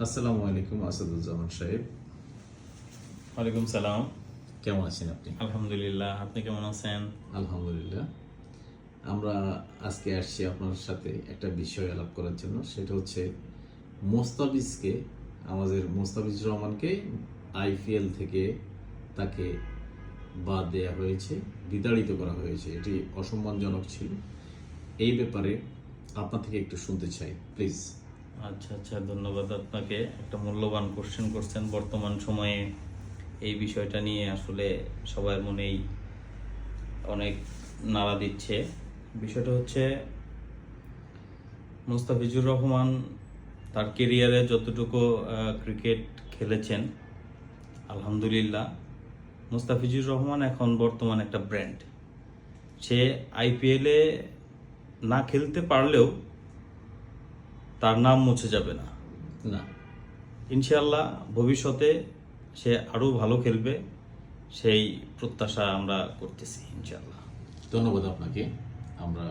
আসসালামু আলাইকুম আসাদুজ্জামান সাহেব, ওয়ালাইকুম সালাম। কেমন আছেন আপনি? আলহামদুলিল্লাহ, আপনি কেমন আছেন? আলহামদুলিল্লাহ। আমরা আজকে আসছি আপনার সাথে একটা বিষয় আলাপ করার জন্য, সেটা হচ্ছে মোস্তাফিজকে, আমাদের মোস্তাফিজুর রহমানকে আইপিএল থেকে তাকে বাদ দেওয়া হয়েছে, বিতাড়িত করা হয়েছে। এটি অসম্মানজনক ছিল। এই ব্যাপারে আপনার থেকে একটু শুনতে চাই, প্লিজ। আচ্ছা, ধন্যবাদ আপনাকে। একটা মূল্যবান কোশ্চেন করছেন। বর্তমান সময়ে এই বিষয়টা নিয়ে আসলে সবার মনেই অনেক নাড়া দিচ্ছে। বিষয়টা হচ্ছে, মুস্তাফিজুর রহমান তার কেরিয়ারে যতটুকু ক্রিকেট খেলেছেন, আলহামদুলিল্লাহ, মুস্তাফিজুর রহমান এখন বর্তমান একটা ব্র্যান্ড। সে আইপিএলে না খেলতে পারলেও তার নাম মুছে যাবে না। না, ইনশাআল্লাহ ভবিষ্যতে সে আরও ভালো খেলবে, সেই প্রত্যাশা আমরা করতেছি ইনশাআল্লাহ। ধন্যবাদ আপনাকে। আমরা